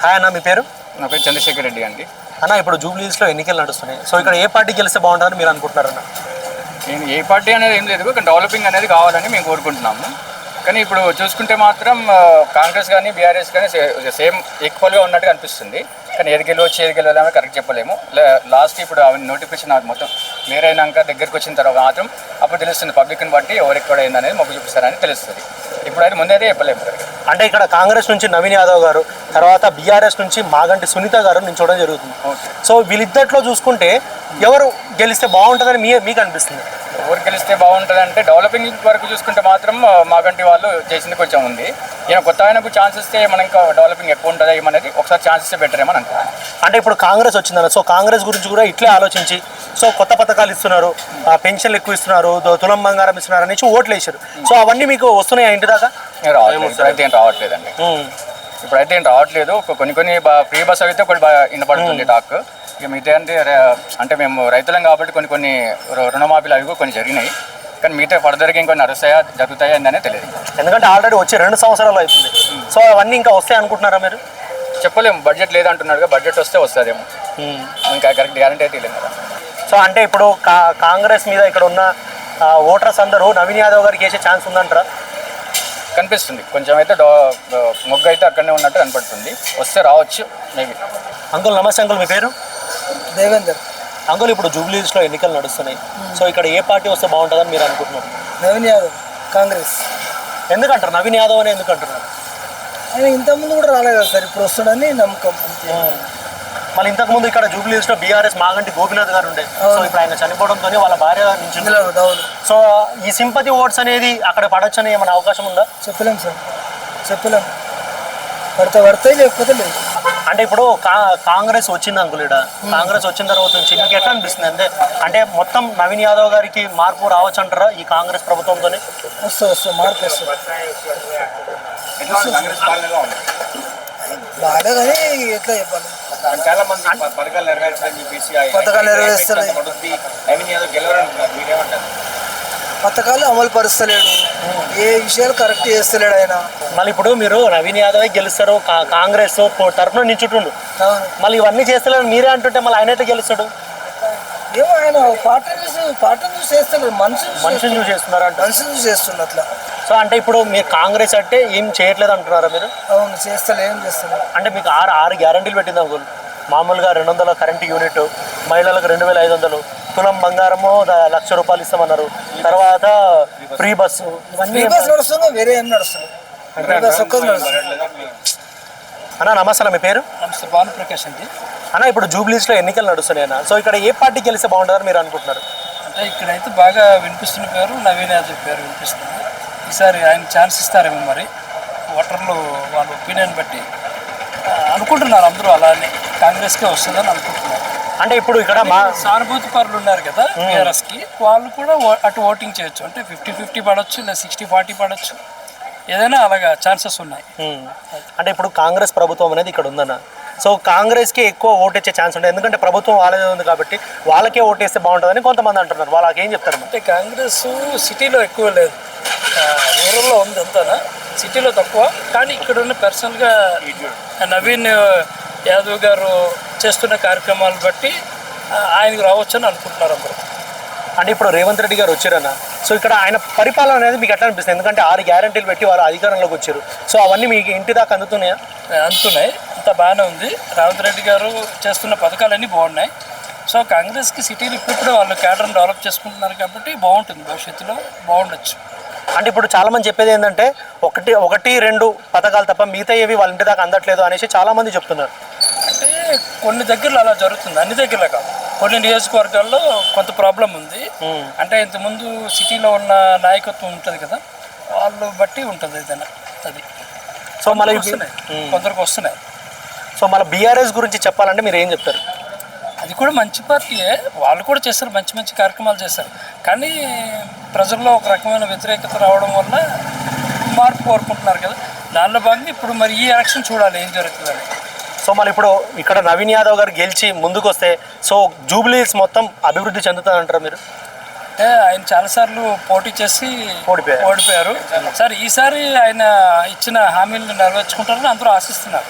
Hi అన్న, మీ పేరు? నా పేరు చంద్రశేఖర్ రెడ్డి అండి. అన్న, ఇప్పుడు జూబ్లీస్లో ఎన్నికలు నడుస్తున్నాయి. సో ఇక్కడ ఏ పార్టీ గెలిస్తే బాగుంటుందని మీరు అనుకుంటున్నారన్న? నేను ఏ పార్టీ అనేది ఏం లేదు, కానీ డెవలపింగ్ అనేది కావాలని మేము కోరుకుంటున్నాము. కానీ ఇప్పుడు చూసుకుంటే మాత్రం కాంగ్రెస్ కానీ బీఆర్ఎస్ కానీ సేమ్ ఈక్వల్గా ఉన్నట్టుగా అనిపిస్తుంది. కానీ ఏది గెలవచ్చు ఏది గెలవాలని కరెక్ట్ చెప్పలేము. లాస్ట్ ఇప్పుడు అవి నోటిఫికేషన్ మొత్తం క్లియర్ అయినాక దగ్గరికి వచ్చిన తర్వాత మాత్రం అప్పుడు తెలుస్తుంది, పబ్లిక్ని బట్టి ఎవరెక్కడ అయిందనేది మొగ్గు చూపిస్తారని తెలుస్తుంది. ఇప్పుడైతే ముందైతే చెప్పలేము. అంటే ఇక్కడ కాంగ్రెస్ నుంచి నవీన్ యాదవ్ గారు, తర్వాత బీఆర్ఎస్ నుంచి మాగంటి సునీత గారు నిల్చోవడం జరుగుతుంది. సో వీళ్ళిద్దట్లో చూసుకుంటే ఎవరు గెలిస్తే బాగుంటుందని మీకు అనిపిస్తుంది? ఎవరు గెలిస్తే బాగుంటుంది అంటే డెవలపింగ్ వరకు చూసుకుంటే మాత్రం మాగంటి వాళ్ళు చేసింది కొంచెం ఉంది. ఈయన కొత్త ఆయనకు ఛాన్స్ ఇస్తే మనం ఇంకా డెవలపింగ్ ఎక్కువ ఉంటుంది ఏమనేది ఒకసారి ఛాన్స్ ఇస్తే బెటర్ ఏమని అనుకుంటున్నాను. అంటే ఇప్పుడు కాంగ్రెస్ వచ్చిందన్న, సో కాంగ్రెస్ గురించి కూడా ఇట్లే ఆలోచించి సో కొత్త పథకాలు ఇస్తున్నారు, పెన్షన్లు ఎక్కువ ఇస్తున్నారు, తులం బంగారం ఇస్తున్నారు అనేసి ఓట్లు వేసారు. సో అవన్నీ మీకు వస్తున్నాయి ఇంటి దాకా? ఇప్పుడైతే ఏం రావట్లేదండి. ఇప్పుడైతే ఏం రావట్లేదు. కొన్ని ఫ్రీ బస్ అయితే ఒకటి వినపడుతుంది టాక్. ఇక మిగతా అంటే మేము రైతులం కాబట్టి కొన్ని రుణమాఫీలు అవి కొన్ని జరిగినాయి. కానీ మిగతా ఫర్దర్గా ఇంకొన్ని జరుగుతాయా అనే తెలియదు. ఎందుకంటే ఆల్రెడీ వచ్చి 2 సంవత్సరాలు అవుతుంది. సో అవన్నీ ఇంకా వస్తాయి అనుకుంటున్నారా మీరు? చెప్పలేము, బడ్జెట్ లేదంటున్నాడు. బడ్జెట్ వస్తే వస్తుందేమో, ఇంకా కరెక్ట్ గ్యారంటీ అయితే లేదు కదా. సో అంటే ఇప్పుడు కాంగ్రెస్ మీద ఇక్కడ ఉన్న ఓటర్స్ అందరూ నవీన్ యాదవ్ గారికి వేసే ఛాన్స్ ఉందంటారా? కనిపిస్తుంది కొంచెం అయితే. మొగ్గు అయితే అక్కడనే ఉన్నట్టు కనపడుతుంది. వస్తే రావచ్చు మేబీ. అంకుల్ నమస్తే. అంకుల్ మీ పేరు? దేవేందర్. అంకుల్ ఇప్పుడు జూబ్లీస్లో ఎన్నికలు నడుస్తున్నాయి. సో ఇక్కడ ఏ పార్టీ వస్తే బాగుంటుందని మీరు అనుకుంటున్నారు? నవీన్ యాదవ్, కాంగ్రెస్. ఎందుకంటారు నవీన్ యాదవ్ అని ఎందుకంటున్నారు? ఆయన ఇంతకుముందు కూడా రాలేదు కదా సార్, ఇప్పుడు వస్తాడని నమ్మకం. మళ్ళీ ఇంతకుముందు ఇక్కడ జూబ్లీస్లో బీఆర్ఎస్ మాగంటి గోపీనాథ్ గారు ఉండే. సో ఇప్పుడు ఆయన చనిపోవడంతో వాళ్ళ భార్య నుంచి సో ఈ సింపతి ఓట్స్ అనేది అక్కడ పడొచ్చని ఏమైనా అవకాశం ఉందా? చెప్పలేము సార్, చెప్పలేము. పడతాయి లేకపోతే లేదు. అంటే ఇప్పుడు కాంగ్రెస్ వచ్చింది అంకుల్, ఇక్కడ కాంగ్రెస్ వచ్చిన తర్వాత నుంచి మీకు ఎట్లా అనిపిస్తుంది? అంటే మొత్తం నవీన్ యాదవ్ గారికి మార్పు రావచ్చు అంటారా ఈ కాంగ్రెస్ ప్రభుత్వంతోనే? వస్తుంది మార్పు వస్తుంది. బాగా కానీ ఎట్లా చెప్పాలి, చాలా మంది పథకాలు నెరవేరుస్తారు, పథకాలు అమలు పరుస్తలేడు, ఏ విషయాలు కరెక్ట్ చేస్తలేడు ఆయన. మళ్ళీ ఇప్పుడు మీరు నవీన్ యాదవ్ గెలుస్తారు, కాంగ్రెస్ తరఫున నించుంటుండు, మళ్ళీ ఇవన్నీ చేస్తలేడు మీరే అంటుంటే మళ్ళీ ఆయన అయితే గెలుస్తాడు? ఏమో ఆయన పార్టీని చూసి చేస్తలేడు, మనుషులు చూసి చేస్తున్నారు అంటే మనుషులు చూసి చేస్తున్నారు అట్లా. సో అంటే ఇప్పుడు మీరు కాంగ్రెస్ అంటే ఏం చేయట్లేదు అంటున్నారా మీరు? అవును, చేస్తలే, ఏం చేస్తున్నారు అంటే మీకు ఆరు గ్యారంటీలు పెట్టింది అంకుల్. మామూలుగా 200 కరెంటు యూనిట్, మహిళలకు 2500, తులం బంగారము 1,00,000 రూపాయలు ఇస్తామన్నారు, తర్వాత ఫ్రీ బస్సు, ఇవన్నీ నడుస్తుంది. వేరే ఏం నడుస్తుంది? అన్న నమస్తే. మీ పేరు? నమస్తే, భానుప్రకాష్ అండి. అన్న ఇప్పుడు జూబ్లీస్లో ఎన్నికలు నడుస్తున్నాయి అన్న, సో ఇక్కడ ఏ పార్టీ గెలిస్తే బాగుంటుందని మీరు అనుకుంటున్నారు? అంటే ఇక్కడైతే బాగా వినిపిస్తున్న పేరు నవీన్ యాదవ్ పేరు వినిపిస్తుంది. ఈసారి ఆయన ఛాన్స్ ఇస్తారేమో, మరి ఓటర్లు వాళ్ళ ఒపీనియన్ బట్టి అనుకుంటున్నారు. అందరూ అలానే కాంగ్రెస్కే వస్తుందని అనుకుంటున్నారు. అంటే ఇప్పుడు ఇక్కడ మా సానుభూతి పరులు ఉన్నారు కదా బీఆర్ఎస్కి, వాళ్ళు కూడా అటు ఓటింగ్ చేయొచ్చు. అంటే 50-50 పడవచ్చు, లేదా 60-40 పడవచ్చు, ఏదైనా అలాగా ఛాన్సెస్ ఉన్నాయి. అంటే ఇప్పుడు కాంగ్రెస్ ప్రభుత్వం అనేది ఇక్కడ ఉందన్న, సో కాంగ్రెస్కి ఎక్కువ ఓటేచ్చే ఛాన్స్ ఉంటుంది. ఎందుకంటే ప్రభుత్వం వాళ్ళదే ఉంది కాబట్టి వాళ్ళకే ఓటేస్తే బాగుంటుందని కొంతమంది అంటున్నారు. వాళ్ళకి ఏం చెప్తారు? అంటే కాంగ్రెస్ సిటీలో ఎక్కువ లేదు, రూరల్లో ఉంది అంతా, సిటీలో తక్కువ. కానీ ఇక్కడ ఉన్న పర్సనల్గా నవీన్ యాదవ్ గారు చేస్తున్న కార్యక్రమాలు బట్టి ఆయనకు రావచ్చు అని అనుకుంటున్నారు అందరూ. అంటే ఇప్పుడు రేవంత్ రెడ్డి గారు వచ్చారన్న, సో ఇక్కడ ఆయన పరిపాలన అనేది మీకు ఎట్లా అనిపిస్తుంది? ఎందుకంటే 6 గ్యారంటీలు పెట్టి వారు అధికారంలోకి వచ్చారు. సో అవన్నీ మీకు ఇంటి దాకా అందుతున్నాయా? అందుతున్నాయి, అంత బాగానే ఉంది. రేవంత్ రెడ్డి గారు చేస్తున్న పథకాలన్నీ బాగున్నాయి. సో కాంగ్రెస్కి సిటీలు ఇప్పుడు వాళ్ళు క్యాడర్ని డెవలప్ చేసుకుంటున్నారు కాబట్టి బాగుంటుంది, భవిష్యత్తులో బాగుండొచ్చు. అంటే ఇప్పుడు చాలామంది చెప్పేది ఏంటంటే ఒకటి 2 పథకాలు తప్ప మిగతా ఏవి వాళ్ళ ఇంటి దాకా అందట్లేదు అనేసి చాలామంది చెప్తున్నారు. అంటే కొన్ని దగ్గరలో అలా జరుగుతుంది, అన్ని దగ్గరలో కాదు. కొన్ని నియోజకవర్గాల్లో కొంత ప్రాబ్లం ఉంది. అంటే ఇంతకుముందు సిటీలో ఉన్న నాయకత్వం ఉంటుంది కదా, వాళ్ళు బట్టి ఉంటుంది ఏదైనా అది. సో మళ్ళీ కొందరికి వస్తున్నాయి. సో మళ్ళీ బీఆర్ఎస్ గురించి చెప్పాలంటే మీరు ఏం చెప్తారు? అది కూడా మంచి పార్టీయే, వాళ్ళు కూడా చేస్తారు, మంచి మంచి కార్యక్రమాలు చేస్తారు. కానీ ప్రజల్లో ఒక రకమైన వ్యతిరేకత రావడం వల్ల మార్పు కోరుకుంటున్నారు కదా, దానిలో భాగంగా ఇప్పుడు మరి ఈ ఎలక్షన్ చూడాలి ఏం జరుగుతుందని. సో మళ్ళీ ఇప్పుడు ఇక్కడ నవీన్ యాదవ్ గారు గెలిచి ముందుకు వస్తే సో జూబ్లీస్ మొత్తం అభివృద్ధి చెందుతుందంటారా మీరు? అంటే ఆయన చాలాసార్లు పోటీ చేసి ఓడిపోయారు. సరే ఈసారి ఆయన ఇచ్చిన హామీలను నెరవేర్చుకుంటారని అందరూ ఆశిస్తున్నారు.